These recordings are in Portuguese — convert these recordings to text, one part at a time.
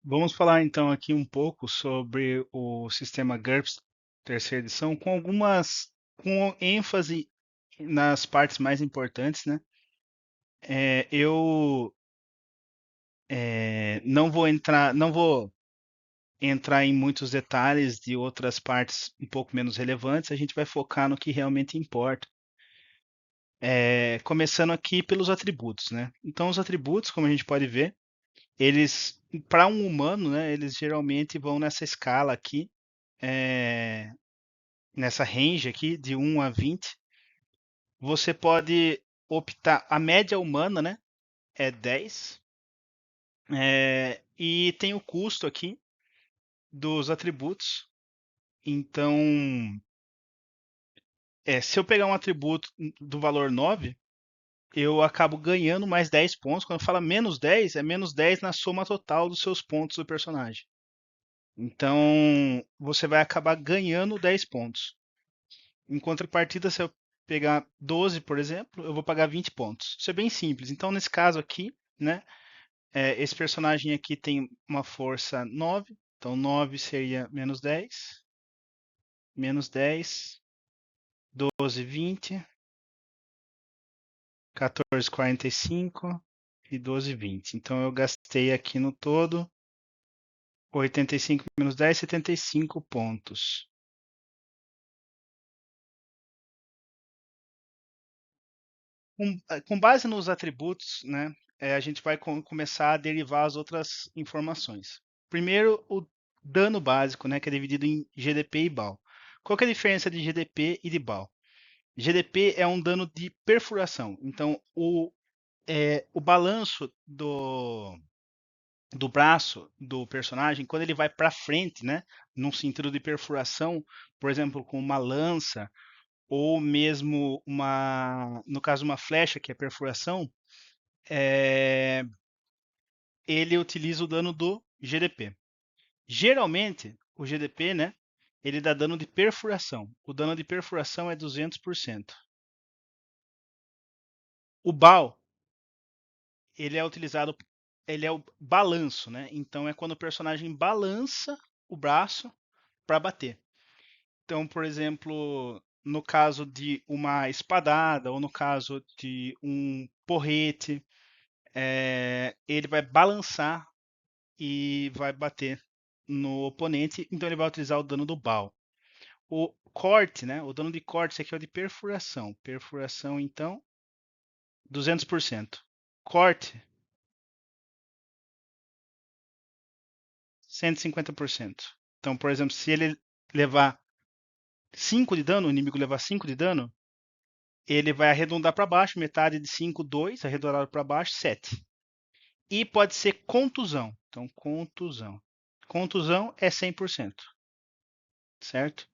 Vamos falar então aqui um pouco sobre o sistema GURPS terceira edição, com ênfase nas partes mais importantes, né? Eu não vou entrar em muitos detalhes de outras partes um pouco menos relevantes. A gente vai focar no que realmente importa. Começando aqui pelos atributos, né? Então, os atributos, como a gente pode ver, eles, para um humano, né, eles geralmente vão nessa escala aqui, é, nessa range aqui, de 1 a 20. Você pode optar, a média humana, né, é 10, e tem o custo aqui dos atributos. Então, se eu pegar um atributo do valor 9, eu acabo ganhando mais 10 pontos. Quando fala menos 10, é menos 10 na soma total dos seus pontos do personagem. Então, você vai acabar ganhando 10 pontos. Em contrapartida, se eu pegar 12, por exemplo, eu vou pagar 20 pontos. Isso é bem simples. Então, nesse caso aqui, né, esse personagem aqui tem uma força 9. Então, 9 seria menos 10, 12, 20, 14, 45 e 12, 20. Então, eu gastei aqui no todo 85 menos 10, 75 pontos. Com base nos atributos, né, a gente vai começar a derivar as outras informações. Primeiro, o dano básico, né, que é dividido em GDP e BAL. Qual que é a diferença de GDP e de BAL? GDP é um dano de perfuração. Então, o balanço do braço do personagem, quando ele vai para frente, né, num sentido de perfuração, por exemplo, com uma lança ou mesmo no caso uma flecha que é perfuração, é, ele utiliza o dano do GDP. Geralmente, o GDP, né, ele dá dano de perfuração. O dano de perfuração é 200%. O BAL, ele é utilizado, ele é o balanço, né? Então é quando o personagem balança o braço para bater. Então, por exemplo, no caso de uma espadada ou no caso de um porrete, ele vai balançar e vai bater no oponente, então ele vai utilizar o dano do BAL. O corte, né? O dano de corte, esse aqui é o de perfuração. Perfuração, então, 200%. Corte, 150%. Então, por exemplo, se ele levar 5 de dano, o inimigo levar 5 de dano, ele vai arredondar para baixo, metade de 5, 2, arredondado para baixo, 7. E pode ser contusão. Então, contusão. Contusão é 100%, certo?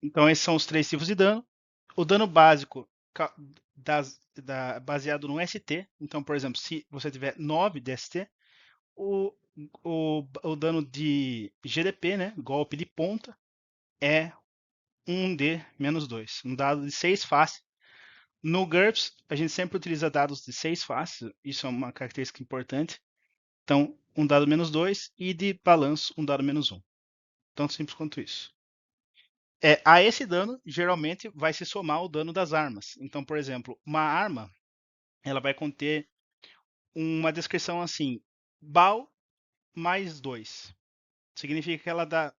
Então, esses são os três tipos de dano. O dano básico baseado no ST. Então, por exemplo, se você tiver 9 de ST, o, o dano de GDP, né, golpe de ponta, é 1D menos 2. Um dado de 6 faces. No GURPS, a gente sempre utiliza dados de 6 faces. Isso é uma característica importante. Então, um dado menos 2 e de balanço, um dado menos 1. Tão simples quanto isso. A esse dano, geralmente, vai se somar o dano das armas. Então, por exemplo, uma arma, ela vai conter uma descrição assim, BAL mais 2. Significa que ela dá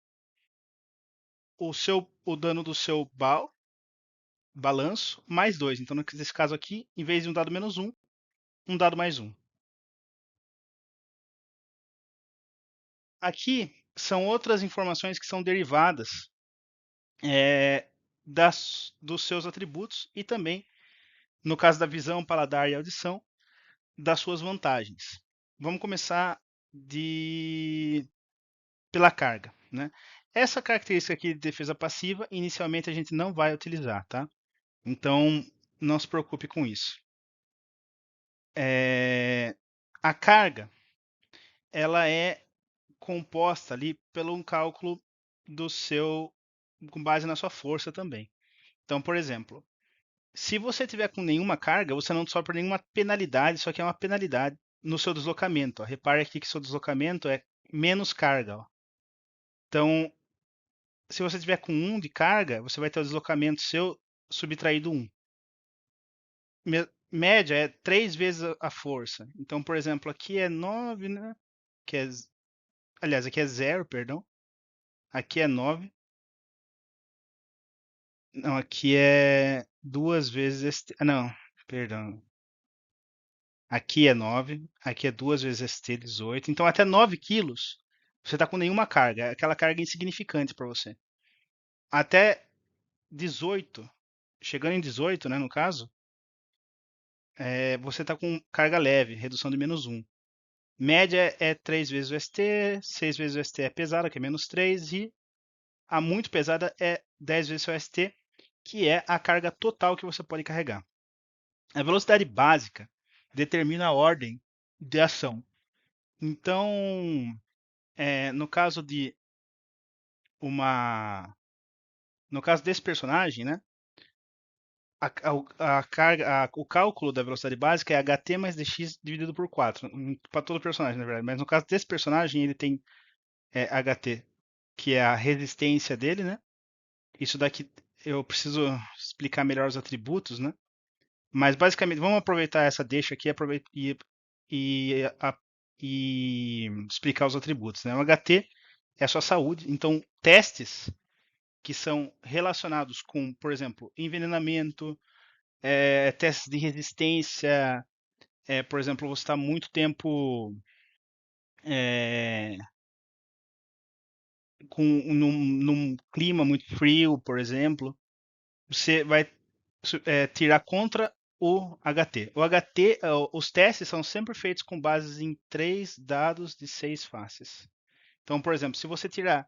o dano do seu BAL, balanço, mais 2. Então, nesse caso aqui, em vez de um dado menos 1, um dado mais 1. Aqui são outras informações que são derivadas é, dos seus atributos e também, no caso da visão, paladar e audição, das suas vantagens. Vamos começar pela carga, né? Essa característica aqui de defesa passiva, inicialmente a gente não vai utilizar, tá? Então, não se preocupe com isso. A carga, ela é composta ali pelo um cálculo do seu, com base na sua força também. Então, por exemplo, se você tiver com nenhuma carga, você não sofre nenhuma penalidade, só que é uma penalidade no seu deslocamento. Ó. Repare aqui que seu deslocamento é menos carga. Ó. Então, se você tiver com 1 de carga, você vai ter o deslocamento seu subtraído 1. Média é 3 vezes a força. Então, por exemplo, aqui é 9, né? Que é, aliás, aqui é 0, perdão. Aqui é 9. Não, aqui é 2 vezes não, perdão. Aqui é 9, aqui é 2 vezes ST, 18. Então, até 9 quilos, você está com nenhuma carga. É aquela carga insignificante para você. Até 18, chegando em 18, né, no caso, você está com carga leve, redução de menos 1. Média é 3 vezes o ST, 6 vezes o ST é pesada, que é menos 3, e a muito pesada é 10 vezes o ST, que é a carga total que você pode carregar. A velocidade básica determina a ordem de ação. Então, no caso de uma, no caso desse personagem, né, a carga, o cálculo da velocidade básica é ht mais dx dividido por 4, para todo personagem, na verdade. Mas no caso desse personagem, ele tem ht, que é a resistência dele, né? Isso daqui eu preciso explicar melhor os atributos, né? Mas basicamente, vamos aproveitar essa deixa aqui e, e explicar os atributos. Né? O HT é a sua saúde, então testes que são relacionados com, por exemplo, envenenamento, testes de resistência, por exemplo, você está muito tempo é, num clima muito frio, por exemplo, você vai tirar contra o HT. O HT, os testes são sempre feitos com bases em 3 dados de 6 faces. Então, por exemplo, se você tirar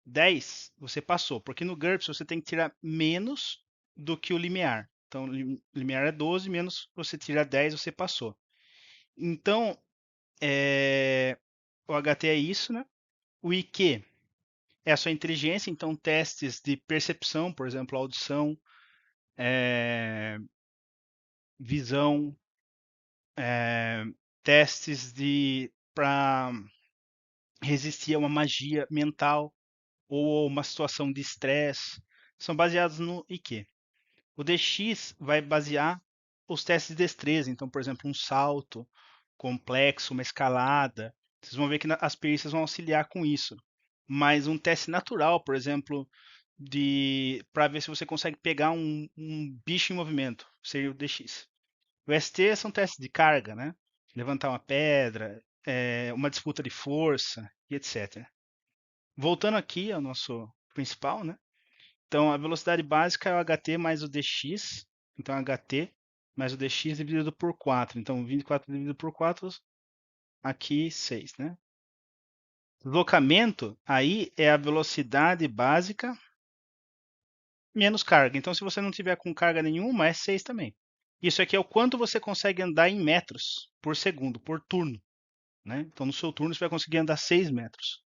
10, você passou, porque no GURPS você tem que tirar menos do que o limiar. Então, o limiar é 12, menos você tira 10, você passou. Então, o HT é isso, né? O IQ é a sua inteligência, então testes de percepção, por exemplo, audição, visão, testes para resistir a uma magia mental ou uma situação de estresse, são baseados no IQ. O DX vai basear os testes de destreza, então, por exemplo, um salto complexo, uma escalada. Vocês vão ver que as perícias vão auxiliar com isso. Mas um teste natural, por exemplo, para ver se você consegue pegar um bicho em movimento, seria o DX. O ST são testes de carga, né? Levantar uma pedra, uma disputa de força e etc. Voltando aqui ao nosso principal, né? Então, a velocidade básica é o ht mais o dx. Então, ht mais o dx dividido por 4. Então, 24 dividido por 4, aqui 6, né? Deslocamento, aí é a velocidade básica menos carga. Então, se você não tiver com carga nenhuma, é 6 também. Isso aqui é o quanto você consegue andar em metros por segundo, por turno. Né? Então, no seu turno, você vai conseguir andar 6 metros.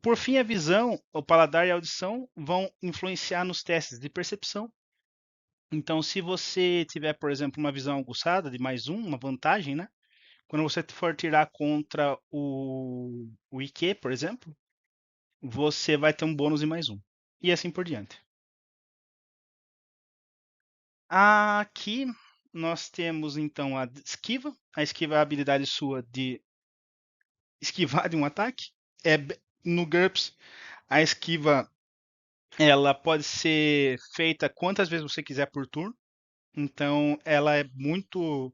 Por fim, a visão, o paladar e a audição vão influenciar nos testes de percepção. Então, se você tiver, por exemplo, uma visão aguçada de mais um, uma vantagem, né? Quando você for tirar contra o IQ, por exemplo, você vai ter um bônus de mais um. E assim por diante. Aqui nós temos então a esquiva. A esquiva é a habilidade sua de esquivar de um ataque. No GURPS, a esquiva ela pode ser feita quantas vezes você quiser por turno. Então, ela é muito.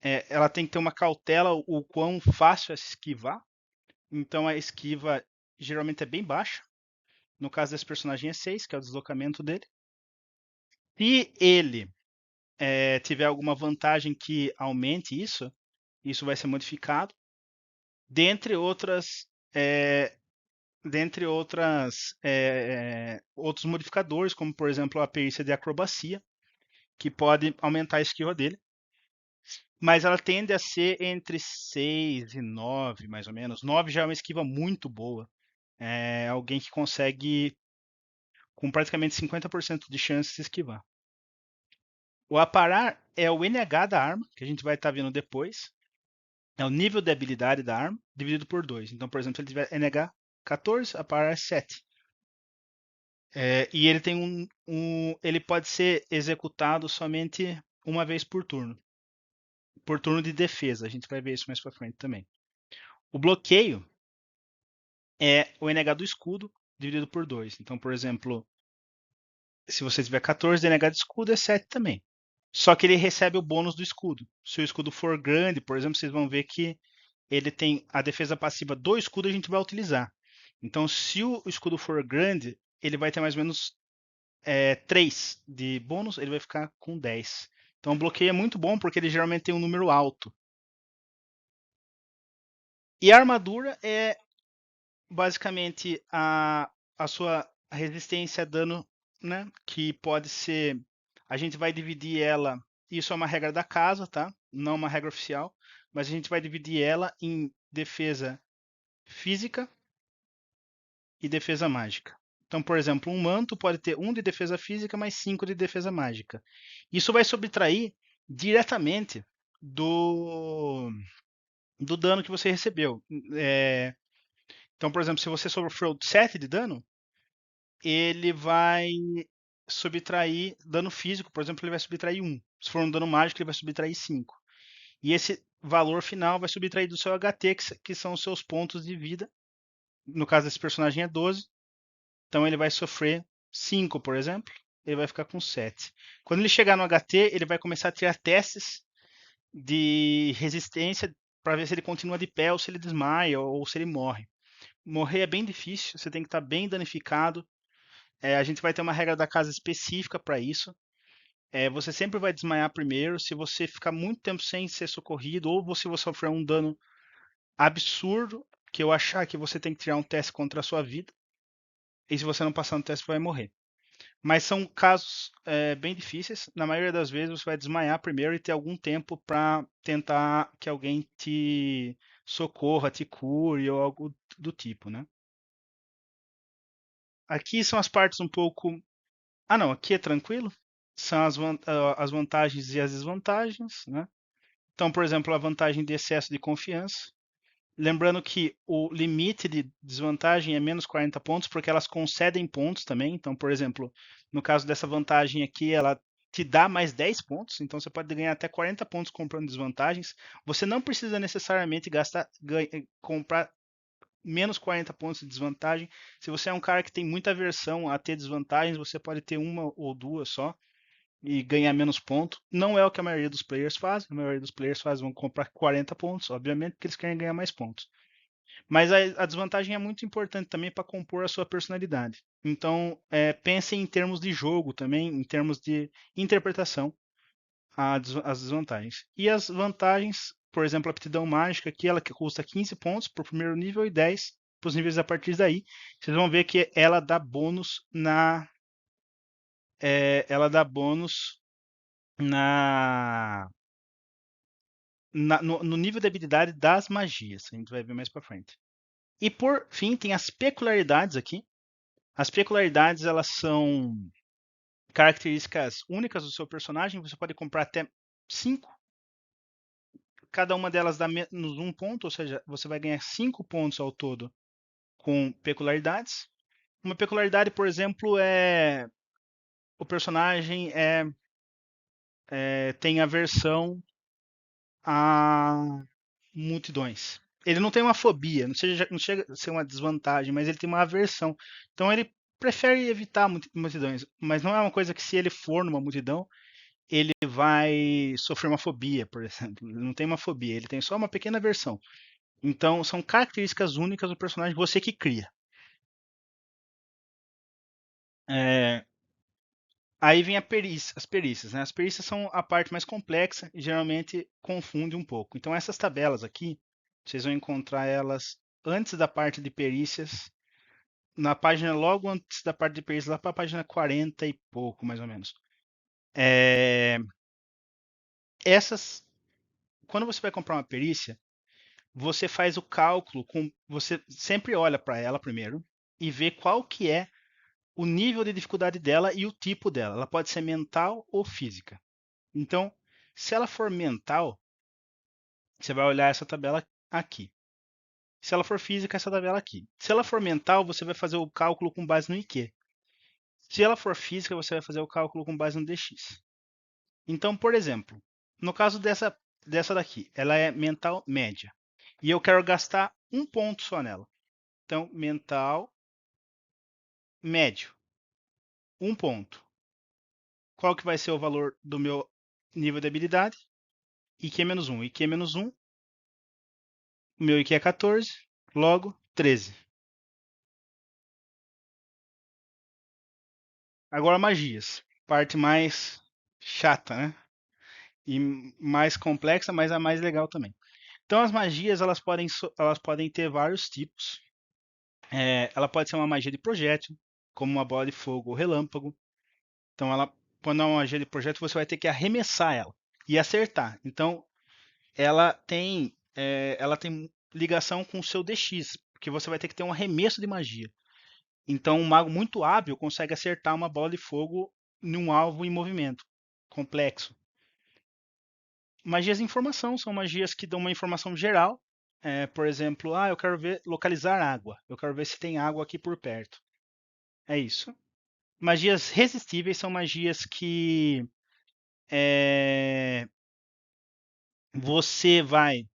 Ela tem que ter uma cautela o quão fácil é se esquivar. Então, a esquiva geralmente é bem baixa. No caso desse personagem é 6, que é o deslocamento dele. Se ele tiver alguma vantagem que aumente isso, isso vai ser modificado. Dentre outras. Outros modificadores, como por exemplo a perícia de acrobacia, que pode aumentar a esquiva dele. Mas ela tende a ser entre 6 e 9, mais ou menos. 9 já é uma esquiva muito boa. É alguém que consegue, com praticamente 50% de chance, se esquivar. O aparar é o NH da arma, que a gente vai estar vendo depois. É o nível de habilidade da arma dividido por 2. Então, por exemplo, se ele tiver NH 14, aparar é 7. E ele tem ele pode ser executado somente uma vez por turno de defesa. A gente vai ver isso mais para frente também. O bloqueio é o NH do escudo dividido por 2. Então, por exemplo, se você tiver 14, NH de escudo é 7 também. Só que ele recebe o bônus do escudo. Se o escudo for grande, por exemplo, vocês vão ver que ele tem a defesa passiva do escudo, a gente vai utilizar. Então, se o escudo for grande, ele vai ter mais ou menos 3 de bônus, ele vai ficar com 10. Então, o bloqueio é muito bom porque ele geralmente tem um número alto. E a armadura é basicamente a sua resistência a dano, né? Que pode ser. A gente vai dividir ela. Isso é uma regra da casa, tá? Não uma regra oficial. Mas a gente vai dividir ela em defesa física e defesa mágica. Então, por exemplo, um manto pode ter 1 de defesa física mais 5 de defesa mágica. Isso vai subtrair diretamente do dano que você recebeu. Então, por exemplo, se você sofreu 7 de dano, ele vai subtrair dano físico, por exemplo, ele vai subtrair 1. Se for um dano mágico, ele vai subtrair 5. E esse valor final vai subtrair do seu HT, que são os seus pontos de vida. No caso desse personagem é 12. Então ele vai sofrer 5, por exemplo. Ele vai ficar com 7. Quando ele chegar no HT, ele vai começar a tirar testes de resistência para ver se ele continua de pé ou se ele desmaia ou se ele morre. Morrer é bem difícil, você tem que estar bem danificado. A gente vai ter uma regra da casa específica para isso. Você sempre vai desmaiar primeiro. Se você ficar muito tempo sem ser socorrido, ou se você sofrer um dano absurdo, que eu achar que você tem que tirar um teste contra a sua vida, e se você não passar no teste, você vai morrer. Mas são casos bem difíceis. Na maioria das vezes, você vai desmaiar primeiro e ter algum tempo para tentar que alguém te socorra, te cure ou algo do tipo, né? Aqui são as partes um pouco. Ah, não, aqui é tranquilo. São as vantagens e as desvantagens, né? Então, por exemplo, a vantagem de excesso de confiança. Lembrando que o limite de desvantagem é menos 40 pontos, porque elas concedem pontos também. Então, por exemplo, no caso dessa vantagem aqui, ela te dá mais 10 pontos, então você pode ganhar até 40 pontos comprando desvantagens. Você não precisa necessariamente comprar menos 40 pontos de desvantagem. Se você é um cara que tem muita aversão a ter desvantagens, você pode ter uma ou duas só e ganhar menos pontos. Não é o que a maioria dos players faz. A maioria dos players vão comprar 40 pontos, obviamente, porque eles querem ganhar mais pontos. Mas a desvantagem é muito importante também para compor a sua personalidade. Então, pense em termos de jogo também, em termos de interpretação, as desvantagens. E as vantagens, por exemplo, a aptidão mágica, aqui ela que custa 15 pontos para o primeiro nível e 10 para os níveis a partir daí. Vocês vão ver que ela dá bônus ela dá bônus na, no nível de habilidade das magias. A gente vai ver mais para frente. E por fim, tem as peculiaridades aqui. As peculiaridades, elas são características únicas do seu personagem. Você pode comprar até 5. Cada uma delas dá menos 1 ponto, ou seja, você vai ganhar 5 pontos ao todo com peculiaridades. Uma peculiaridade, por exemplo, é o personagem tem aversão a multidões. Ele não tem uma fobia, não chega a ser uma desvantagem, mas ele tem uma aversão. Então ele prefere evitar multidões, mas não é uma coisa que se ele for numa multidão, ele vai sofrer uma fobia, por exemplo. Ele não tem uma fobia, ele tem só uma pequena aversão. Então são características únicas do personagem, você que cria. É, Aí vem as perícias, né? As perícias são a parte mais complexa e geralmente confunde um pouco. Então essas tabelas aqui, vocês vão encontrar elas antes da parte de perícias, na página logo antes da parte de perícias, lá para a página 40 e pouco, mais ou menos. É, essas, quando você vai comprar uma perícia, você faz o cálculo você sempre olha para ela primeiro e vê qual que é o nível de dificuldade dela e o tipo dela. Ela pode ser mental ou física. Então, se ela for mental, você vai olhar essa tabela aqui. Se ela for física, essa tabela aqui. Se ela for mental, você vai fazer o cálculo com base no IQ. Se ela for física, você vai fazer o cálculo com base no DX. Então, por exemplo, no caso dessa daqui, ela é mental média. E eu quero gastar um ponto só nela. Então, mental médio, um ponto. Qual que vai ser o valor do meu nível de habilidade? IQ menos 1. IQ menos 1, o meu IQ é 14, logo 13. Agora magias, parte mais chata, né? E mais complexa, mas a mais legal também. Então as magias elas podem ter vários tipos. Ela pode ser uma magia de projétil, como uma bola de fogo ou relâmpago. Então quando é uma magia de projétil, você vai ter que arremessar ela e acertar. Então ela tem ligação com o seu DX, porque você vai ter que ter um arremesso de magia. Então um mago muito hábil consegue acertar uma bola de fogo num alvo em movimento complexo. Magias de informação são magias que dão uma informação geral. Por exemplo, eu quero localizar água. Eu quero ver se tem água aqui por perto. É isso. Magias resistíveis são magias que você vai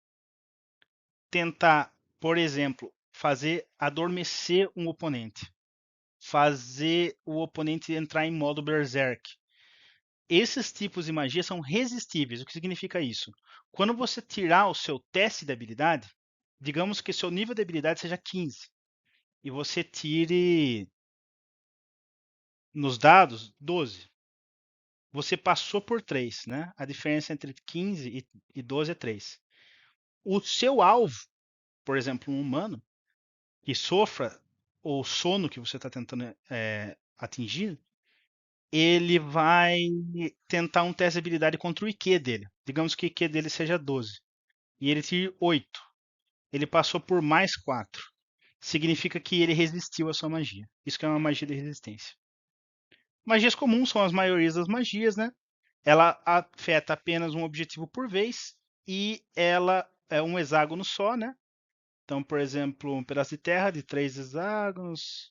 tentar, por exemplo, fazer adormecer um oponente, fazer o oponente entrar em modo berserk. Esses tipos de magia são resistíveis. O que significa isso? Quando você tirar o seu teste de habilidade, digamos que seu nível de habilidade seja 15 e você tire nos dados 12. Você passou por 3, né? A diferença entre 15 e 12 é 3. O seu alvo, por exemplo, um humano, que sofra o sono que você está tentando atingir, ele vai tentar um teste de habilidade contra o IQ dele. Digamos que o IQ dele seja 12 e ele tire 8. Ele passou por mais 4. Significa que ele resistiu à sua magia. Isso que é uma magia de resistência. Magias comuns são as maiorias das magias, né? Ela afeta apenas um objetivo por vez e ela é um hexágono só, né? Então, por exemplo, um pedaço de terra de 3 hexágonos.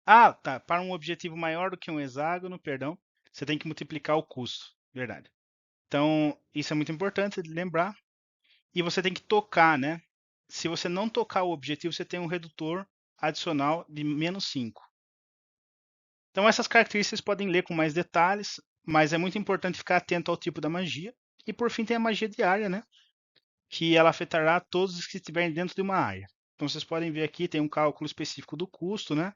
Tá. Para um objetivo maior do que um hexágono, perdão, você tem que multiplicar o custo. Verdade. Então, isso é muito importante de lembrar. E você tem que tocar, né? Se você não tocar o objetivo, você tem um redutor adicional de menos 5. Então, essas características podem ler com mais detalhes, mas é muito importante ficar atento ao tipo da magia. E por fim, tem a magia diária, né? Que ela afetará todos os que estiverem dentro de uma área. Então, vocês podem ver aqui, tem um cálculo específico do custo, né?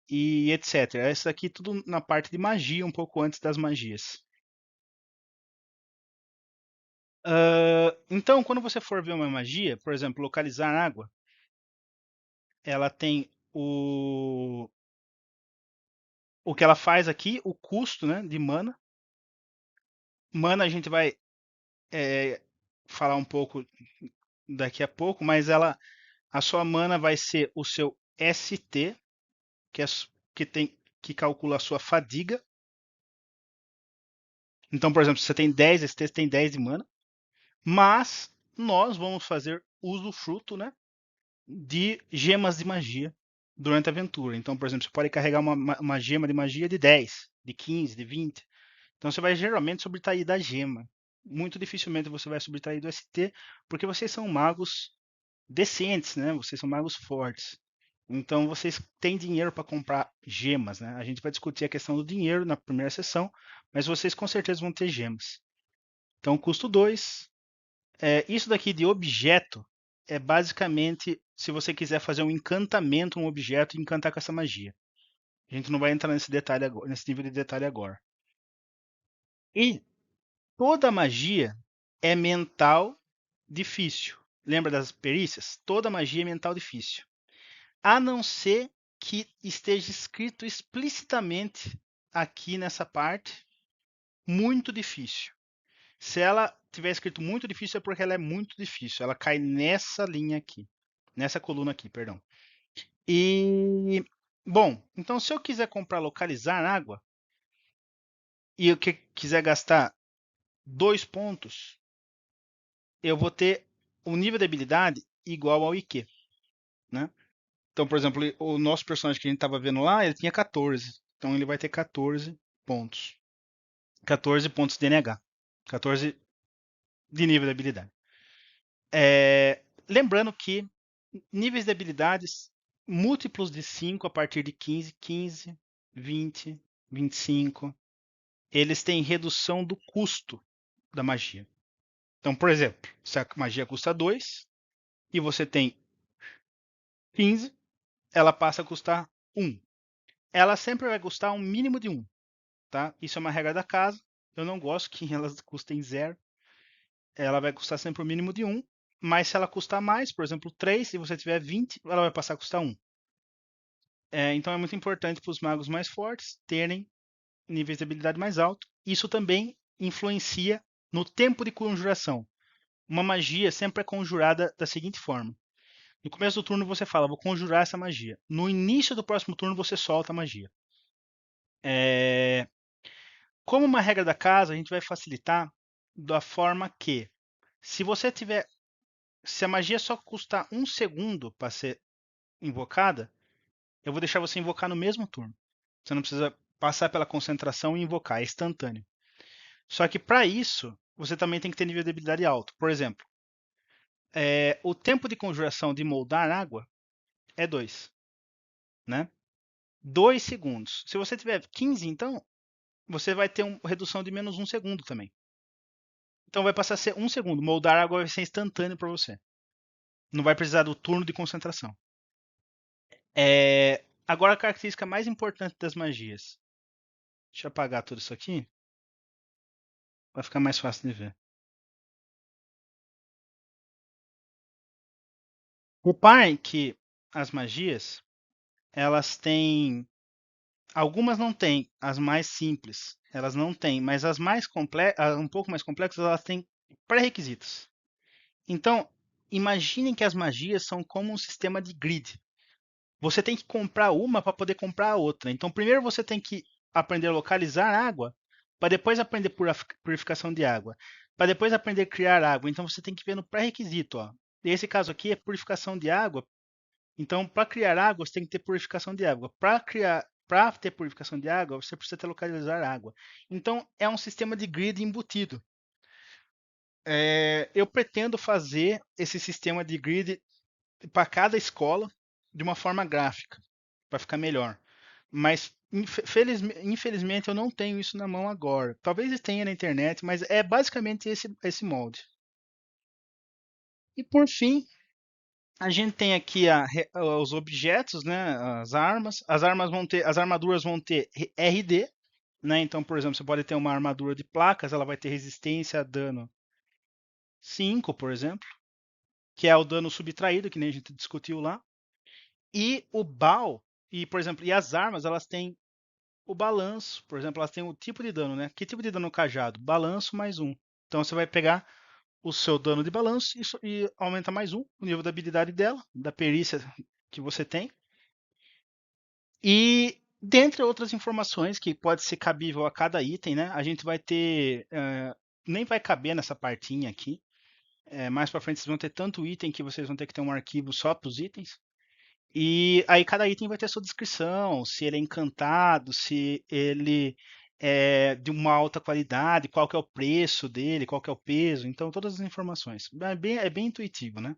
E etc. Isso aqui tudo na parte de magia, um pouco antes das magias. Então, quando você for ver uma magia, por exemplo, localizar água, ela tem o que ela faz aqui, o custo, né, de mana. Mana a gente vai falar um pouco daqui a pouco, mas a sua mana vai ser o seu ST, que, é, que calcula a sua fadiga. Então, por exemplo, se você tem 10 ST, você tem 10 de mana. Mas nós vamos fazer usufruto, né, de gemas de magia durante a aventura. Então, por exemplo, você pode carregar uma gema de magia de 10, de 15, de 20. Então você vai geralmente subtrair da gema. Muito dificilmente você vai subtrair do ST, porque vocês são magos decentes, né? Vocês são magos fortes. Então vocês têm dinheiro para comprar gemas, né? A gente vai discutir a questão do dinheiro na primeira sessão, mas vocês com certeza vão ter gemas. Então, custo 2. Isso daqui de objeto é basicamente se você quiser fazer um encantamento, um objeto e encantar com essa magia. A gente não vai entrar nesse detalhe agora, nesse nível de detalhe agora. E toda magia é mental difícil. Lembra das perícias? Toda magia é mental difícil. A não ser que esteja escrito explicitamente aqui nessa parte, muito difícil. Se ela tiver escrito muito difícil, é porque ela é muito difícil. Ela cai nessa linha aqui. Nessa coluna aqui, perdão. E, bom, então se eu quiser comprar localizar água, e o que quiser gastar 2 pontos, eu vou ter o nível de habilidade igual ao IQ, né? Então, por exemplo, o nosso personagem que a gente estava vendo lá, ele tinha 14. Então ele vai ter 14 pontos. 14 pontos de NH. 14 de nível de habilidade. Lembrando que níveis de habilidades múltiplos de 5 a partir de 15, 15, 20, 25, eles têm redução do custo da magia. Então, por exemplo, se a magia custa 2 e você tem 15, ela passa a custar 1. Ela sempre vai custar um mínimo de 1, tá? Isso é uma regra da casa. Eu não gosto que elas custem 0. Ela vai custar sempre o mínimo de 1. Mas se ela custar mais, por exemplo, 3, se você tiver 20, ela vai passar a custar 1. Então é muito importante para os magos mais fortes terem níveis de habilidade mais altos. Isso também influencia no tempo de conjuração. Uma magia sempre é conjurada da seguinte forma: no começo do turno você fala, vou conjurar essa magia. No início do próximo turno você solta a magia. Como uma regra da casa, a gente vai facilitar da forma que, se você tiver, se a magia só custar 1 segundo para ser invocada, eu vou deixar você invocar no mesmo turno. Você não precisa passar pela concentração e invocar, é instantâneo. Só que para isso, você também tem que ter nível de habilidade alto. Por exemplo, o tempo de conjuração de moldar água é 2, né? 2 segundos. Se você tiver 15, então, você vai ter uma redução de menos 1 segundo também. Então vai passar a ser 1 segundo. Moldar água vai ser instantâneo para você. Não vai precisar do turno de concentração. Agora a característica mais importante das magias. Deixa eu apagar tudo isso aqui. Vai ficar mais fácil de ver. Reparem que as magias, elas têm. Algumas não têm, as mais simples, elas não têm, mas as mais complexas, um pouco mais complexas, elas têm pré-requisitos. Então, imaginem que as magias são como um sistema de grid. Você tem que comprar uma para poder comprar a outra. Então, primeiro você tem que aprender a localizar água, para depois aprender purificação de água, para depois aprender a criar água. Então, você tem que ver no pré-requisito. Esse caso aqui é purificação de água. Então, para criar água, você tem que ter purificação de água. Para ter purificação de água, você precisa ter localizar água. Então, é um sistema de grid embutido. Eu pretendo fazer esse sistema de grid para cada escola de uma forma gráfica, para ficar melhor. Mas infelizmente eu não tenho isso na mão agora. Talvez tenha na internet, mas é basicamente esse molde. E por fim, a gente tem aqui os objetos, né? As armas. As armaduras vão ter RD, né? Então, por exemplo, você pode ter uma armadura de placas, ela vai ter resistência a dano 5, por exemplo, que é o dano subtraído, que nem a gente discutiu lá. E o BAL, por exemplo, e as armas, elas têm o balanço, por exemplo, elas têm o tipo de dano, né? Que tipo de dano no cajado? Balanço mais 1. Então você vai pegar o seu dano de balanço e aumenta mais 1 o nível da habilidade dela, da perícia que você tem. E dentre outras informações que pode ser cabível a cada item, né? A gente vai ter, nem vai caber nessa partinha aqui. Mais para frente vocês vão ter tanto item que vocês vão ter que ter um arquivo só para os itens. E aí cada item vai ter sua descrição, se ele é encantado, se ele é de uma alta qualidade, qual que é o preço dele, qual que é o peso, então todas as informações. É bem intuitivo, né?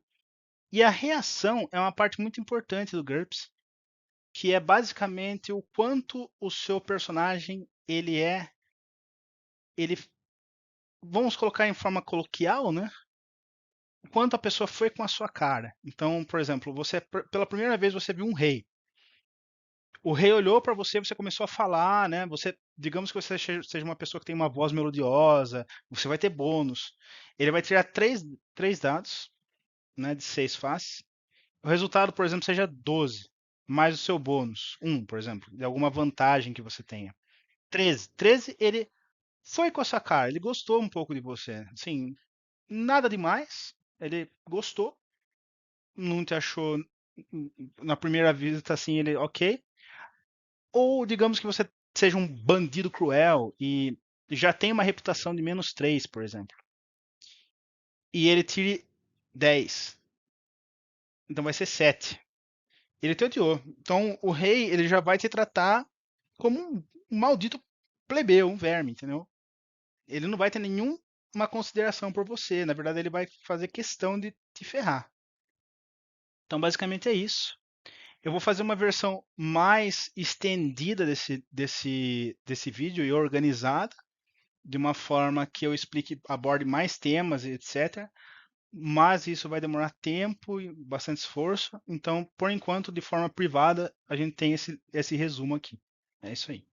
E a reação é uma parte muito importante do GURPS, que é basicamente o quanto o seu personagem ele, vamos colocar em forma coloquial, né? O quanto a pessoa foi com a sua cara. Então, por exemplo, você pela primeira vez você viu um rei. O rei olhou para você, você começou a falar, né? Digamos que você seja uma pessoa que tem uma voz melodiosa, você vai ter bônus. Ele vai tirar três dados, né, de 6 faces. O resultado, por exemplo, seja 12, mais o seu bônus, 1, por exemplo, de alguma vantagem que você tenha. 13. 13, ele foi com a sua cara, ele gostou um pouco de você. Assim, nada demais, ele gostou, não te achou na primeira visita assim, ele ok. Ou digamos que você seja um bandido cruel e já tem uma reputação de -3, por exemplo, e ele tire 10, então vai ser 7. Ele te odiou. Então o rei ele já vai te tratar como um maldito plebeu, um verme, entendeu? Ele não vai ter nenhuma consideração por você. Na verdade, ele vai fazer questão de te ferrar. Então, basicamente é isso. Eu vou fazer uma versão mais estendida desse vídeo e organizada, de uma forma que eu explique, aborde mais temas, etc. Mas isso vai demorar tempo e bastante esforço. Então, por enquanto, de forma privada, a gente tem esse resumo aqui. É isso aí.